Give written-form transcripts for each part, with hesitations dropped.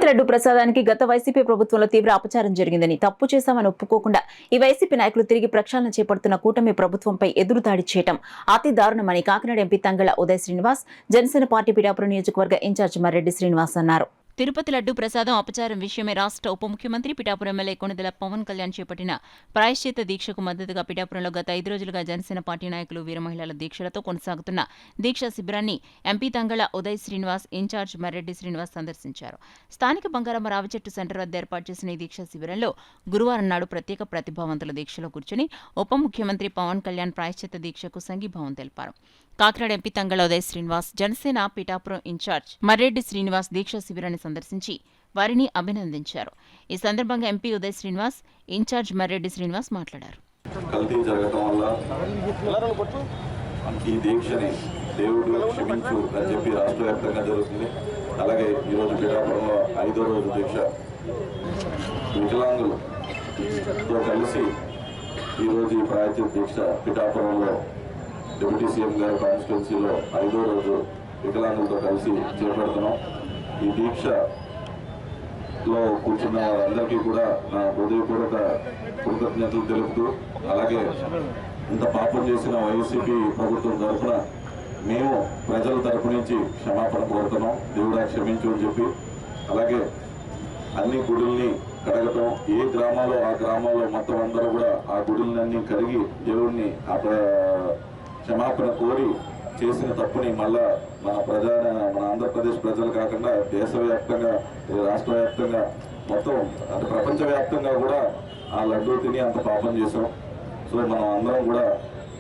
లడ్డు ప్రసాదానికి గత వైసీపీ ప్రభుత్వంలో తీవ్ర అపచారం జరిగిందని, తప్పు చేశామని ఒప్పుకోకుండా ఈ వైసీపీ నాయకులు తిరిగి ప్రక్షాళన చేపడుతున్న కూటమి ప్రభుత్వంపై ఎదురుదాడి చేయడం అతి దారుణమని కాకినాడ ఎంపీ తంగళ్ల ఉదయ్ శ్రీనివాస్, జనసేన పార్టీ పిఠాపురం నియోజకవర్గ ఇన్ఛార్జ్ మర్రెడ్డి శ్రీనివాస్ అన్నారు. తిరుపతి లడ్డు ప్రసాదం అపచారం విషయమై రాష్ట్ర ఉప ముఖ్యమంత్రి పిఠాపురం ఎమ్మెల్యే కొణిదెల పవన్ కళ్యాణ్ చేపట్టిన ప్రాయశ్చిత్త దీక్షకు మద్దతుగా పిఠాపురంలో గత 5 రోజులుగా జనసేన పార్టీ నాయకులు వీర మహిళల దీక్షలతో కొనసాగుతున్న దీక్షా శిబిరాన్ని ఎంపీ తంగళ్ల ఉదయ్ శ్రీనివాస్, ఇన్ఛార్జ్ మర్రెడ్డి శ్రీనివాస్ సందర్శించారు. స్థానిక బంగారమ్మ రావిచెట్టు సెంటర్ వద్ద ఏర్పాటు చేసిన ఈ దీక్షా శిబిరంలో గురువారం నాడు ప్రత్యేక ప్రతిభావంతుల దీక్షలో కూర్చుని ఉప ముఖ్యమంత్రి పవన్ కళ్యాణ్ ప్రాయశ్చిత్త దీక్షకు సంఘీభావం తెలిపారు. కాకినాడ ఎంపీ తంగళ్ల ఉదయ్ శ్రీనివాస్, జనసేన పిఠాపురం ఇన్ఛార్జ్ మర్రెడ్డి శ్రీనివాస్ దీక్షా శిబిరాన్ని సందర్శించి వారిని అభినందించారు. ఈ సందర్భంగా ఎంపీ ఉదయ్ శ్రీనివాస్, ఇన్ఛార్జ్ మర్రెడ్డి శ్రీనివాస్ మాట్లాడారు. కల్తీ జరగటం వల్ల ఈ దీక్షని దేవుడు క్షమించు అని చెప్పి రాష్ట్ర వ్యాప్తంగా జరుగుతుంది. అలాగే ఈరోజు పిఠాపురంలో 5వ రోజు దీక్ష వికలాంగులతో కలిసి ఈరోజు ఈ ప్రాయశ్చిత్త దీక్ష పిఠాపురంలో డిప్యూటీ సీఎం గారి కాన్స్టిట్యున్సీలో 5వ రోజు వికలాంగులతో కలిసి చేపడుతున్నాం. ఈ దీక్షలో కూర్చున్న వారందరికీ కూడా నా హృదయపూర్వక కృతజ్ఞతలు తెలుపుతూ, అలాగే ఇంత పాపం చేసిన వైసీపీ ప్రభుత్వం తరఫున మేము ప్రజల తరఫు నుంచి క్షమాపణ కోరుతున్నాం. దేవుడా క్షమించు అని చెప్పి, అలాగే అన్ని గుడుల్ని కడగటం, ఏ గ్రామాల్లో ఆ గ్రామాల్లో మొత్తం అందరూ కూడా ఆ గుడులన్నీ కడిగి దేవుడిని క్షమాపణ కోరి చేసిన తప్పుని మళ్ళా మన ఆంధ్రప్రదేశ్ ప్రజలు కాకుండా దేశవ్యాప్తంగా, రాష్ట్ర వ్యాప్తంగా, మొత్తం అంటే ప్రపంచవ్యాప్తంగా కూడా ఆ లడ్డూ తిని అంత పాపం చేసాం. సో మనం అందరం కూడా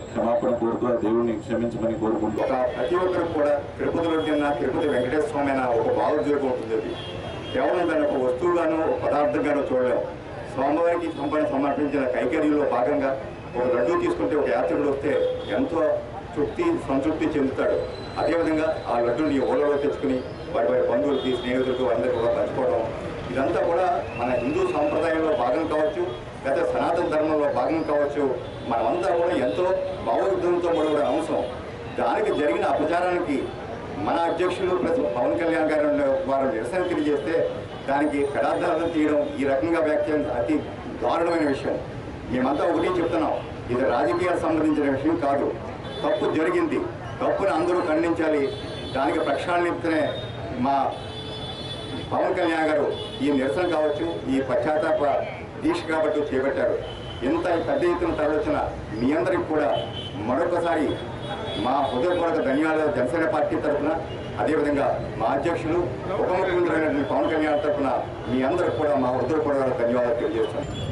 క్షమాపణ కోరుతూ దేవుడిని క్షమించమని కోరుకుంటాం. ప్రతి ఒక్కరికి కూడా తిరుపతిలో తిన్నా, తిరుపతి వెంకటేశ్వర స్వామి అయినా ఒక భావోద్వేగం ఉంటుంది. కేవలం దాన్ని ఒక వస్తువుగానో ఒక పదార్థంగానో చూడలేము. స్వామివారికి సమర్పించిన కైకర్యంలో భాగంగా ఒక లడ్డూ తీసుకుంటే ఒక యాత్రికుడు వస్తే ఎంతో సంతృప్తి చెందుతాడు. అదేవిధంగా ఆ లడ్డూని ఓలలో తెచ్చుకుని వారి బంధువులకి, స్నేహితులకు అందరికీ కూడా పంచుకోవడం, ఇదంతా కూడా మన హిందూ సాంప్రదాయంలో భాగం కావచ్చు, లేదా సనాతన ధర్మంలో భాగం కావచ్చు. మనమంతా కూడా ఎంతో భావోద్వేగంతో కూడా అంశం. దానికి జరిగిన అపచారానికి మన అధ్యక్షులు పవన్ కళ్యాణ్ గారు వారు నిరసన తెలియజేస్తే దానికి కడార్థాలను తీయడం, ఈ రకంగా వ్యాఖ్యానం అతి దారుణమైన విషయం. మేమంతా ఒకటి చెప్తున్నాం, ఇది రాజకీయాలకు సంబంధించిన విషయం కాదు. తప్పు జరిగింది, తప్పుని అందరూ ఖండించాలి. దానికి ప్రక్షాళననే మా పవన్ కళ్యాణ్ గారు ఈ నిరసన కావచ్చు, ఈ పశ్చాత్తాప దీక్ష కాబట్టి చేపట్టారు. ఇంత పెద్ద ఎత్తున తరలించిన మీ అందరికి కూడా మరొకసారి మా హృదయపూర్వక ధన్యవాదాలు జనసేన పార్టీ తరఫున, అదేవిధంగా మా అధ్యక్షులు ఉప ముఖ్యమంత్రి అయినటువంటి పవన్ కళ్యాణ్ తరఫున మీ అందరికి కూడా మా హృదయపూర్వక ధన్యవాదాలు తెలియజేస్తాను.